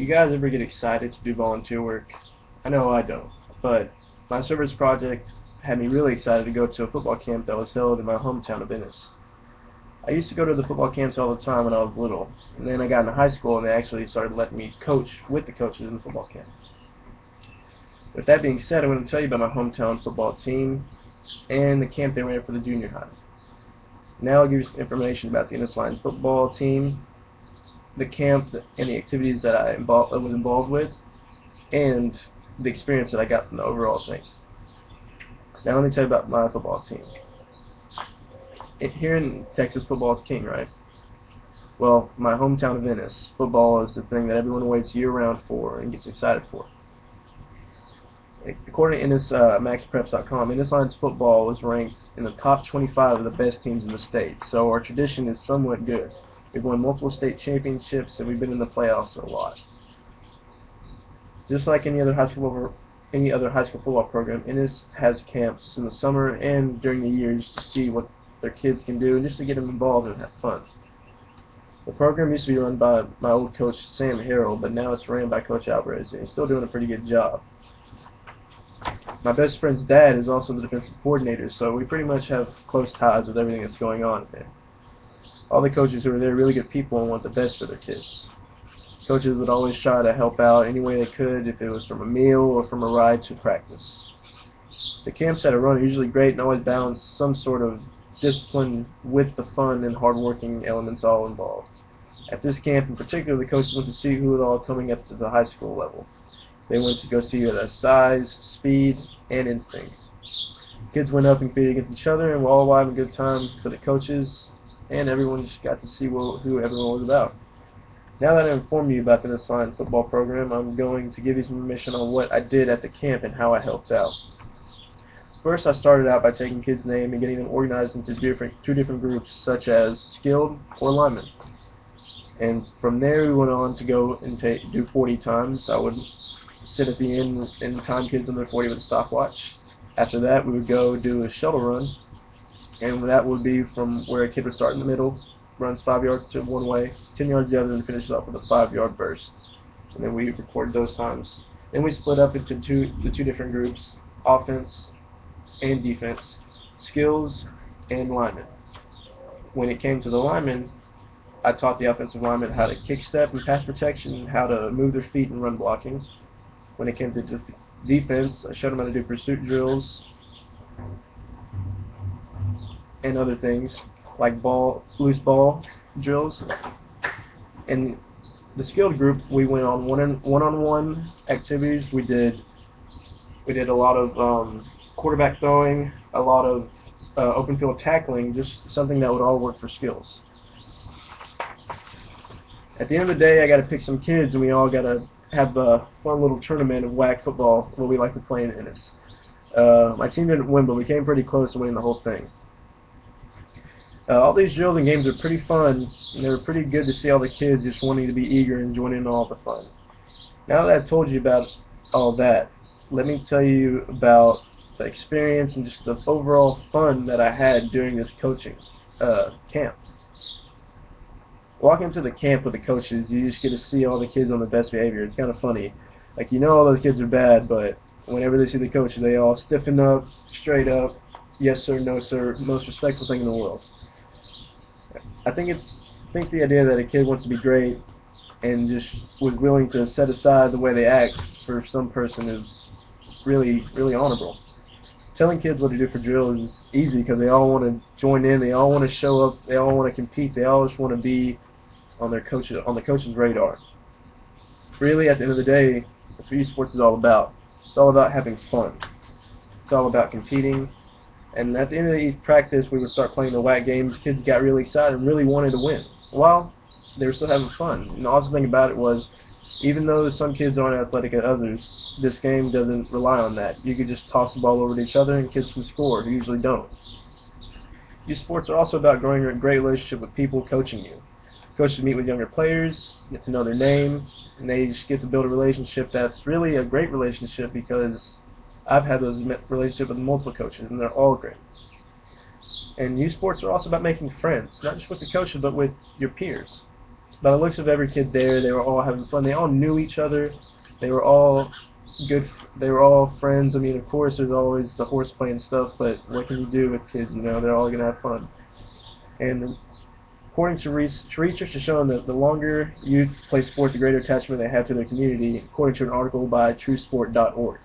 You guys ever get excited to do volunteer work? I know I don't, but my service project had me really excited to go to a football camp that was held in my hometown of Ennis. I used to go to the football camps all the time when I was little, and then I got into high school and they actually started letting me coach with the coaches in the football camp. With that being said, I'm going to tell you about my hometown football team and the camp they ran for the junior high. Now I'll give you some information about the Ennis Lions football team, the camp, and the activities that I was involved with, and the experience that I got from the overall thing. Now let me tell you about my football team. Here in Texas, football is king, right? Well, my hometown of Ennis, football is the thing that everyone waits year-round for and gets excited for. According to MaxPreps.com, Ennis Lions football was ranked in the top 25 of the best teams in the state, so our tradition is somewhat good. We've won multiple state championships and we've been in the playoffs a lot. Just like any other high school football program, Ennis has camps in the summer and during the years to see what their kids can do and just to get them involved and have fun. The program used to be run by my old coach Sam Harrell, but now it's ran by Coach Alvarez, and he's still doing a pretty good job. My best friend's dad is also the defensive coordinator, so we pretty much have close ties with everything that's going on there. All the coaches who are there are really good people and want the best for their kids. Coaches would always try to help out any way they could, if it was from a meal or from a ride to practice. The camps that I run are usually great and always balance some sort of discipline with the fun and hard-working elements all involved. At this camp in particular, the coaches went to see who was all coming up to the high school level. They went to go see their size, speed, and instincts. Kids went up and competed against each other, and were all having a good time for the coaches, and everyone just got to see who everyone was about. Now that I've informed you about the Ennis Lions football program, I'm going to give you some information on what I did at the camp and how I helped out. First, I started out by taking kids' names and getting them organized into two different groups, such as skilled or linemen. And from there, we went on to go and do 40 times. I would sit at the end and time kids under 40 with a stopwatch. After that, we would go do a shuttle run, and that would be from where a kid would start in the middle, runs 5 yards to one way, 10 yards the other, and finishes off with a 5-yard burst. And then we recorded those times. Then we split up into the two different groups, offense and defense, skills and linemen. When it came to the linemen, I taught the offensive linemen how to kick step and pass protection, how to move their feet and run blocking. When it came to defense, I showed them how to do pursuit drills and other things like loose ball drills. In the skilled group, we went on one-on-one activities. We did a lot of quarterback throwing, a lot of open field tackling, just something that would all work for skills. At the end of the day, I got to pick some kids, and we all got to have a fun little tournament of WAC football, what we like to play in Ennis. My team didn't win, but we came pretty close to winning the whole thing. All these drills and games are pretty fun, and they were pretty good to see all the kids just wanting to be eager and join in all the fun. Now that I've told you about all that, let me tell you about the experience and just the overall fun that I had during this coaching camp. Walking to the camp with the coaches, you just get to see all the kids on the best behavior. It's kind of funny. Like, you know all those kids are bad, but whenever they see the coaches, they all stiffen up, straight up, yes sir, no sir, most respectful thing in the world. I think the idea that a kid wants to be great and just was willing to set aside the way they act for some person is really, really honorable. Telling kids what to do for drill is easy because they all want to join in, they all want to show up, they all want to compete, they all just want to be on the coach's radar. Really, at the end of the day, that's what esports is all about. It's all about having fun. It's all about competing. And at the end of each practice, we would start playing the WAC games. Kids got really excited and really wanted to win. While they were still having fun. And the awesome thing about it was, even though some kids aren't athletic as others, this game doesn't rely on that. You could just toss the ball over to each other and kids can score, who usually don't. Youth sports are also about growing a great relationship with people coaching you. Coaches meet with younger players, get to know their name, and they just get to build a relationship that's really a great relationship because I've had those relationships with multiple coaches, and they're all great. And youth sports are also about making friends, not just with the coaches, but with your peers. by the looks of every kid there, they were all having fun. They all knew each other. They were all good. They were all friends. I mean, of course, there's always the horseplay and stuff, but what can you do with kids? You know, they're all gonna have fun. And according to research has shown that the longer youth play sports, the greater attachment they have to their community, according to an article by TrueSport.org.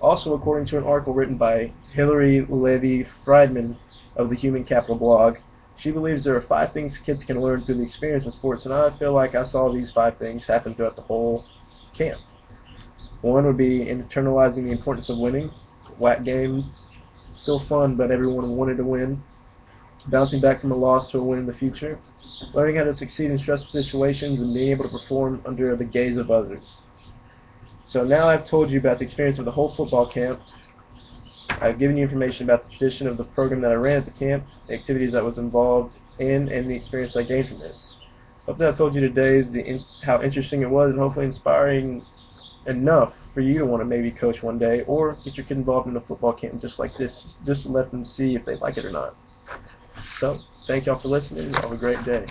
Also, according to an article written by Hillary Levy Friedman of the Human Capital blog, she believes there are 5 things kids can learn through the experience of sports, and I feel like I saw these 5 things happen throughout the whole camp. One would be internalizing the importance of winning. Whack game, still fun, but everyone wanted to win. Bouncing back from a loss to a win in the future. Learning how to succeed in stressful situations and being able to perform under the gaze of others. So now I've told you about the experience of the whole football camp. I've given you information about the tradition of the program that I ran at the camp, the activities I was involved in, and the experience I gained from this. Hopefully I told you today is how interesting it was, and hopefully inspiring enough for you to want to maybe coach one day, or get your kid involved in a football camp just like this, just to let them see if they like it or not. So, thank y'all for listening. Have a great day.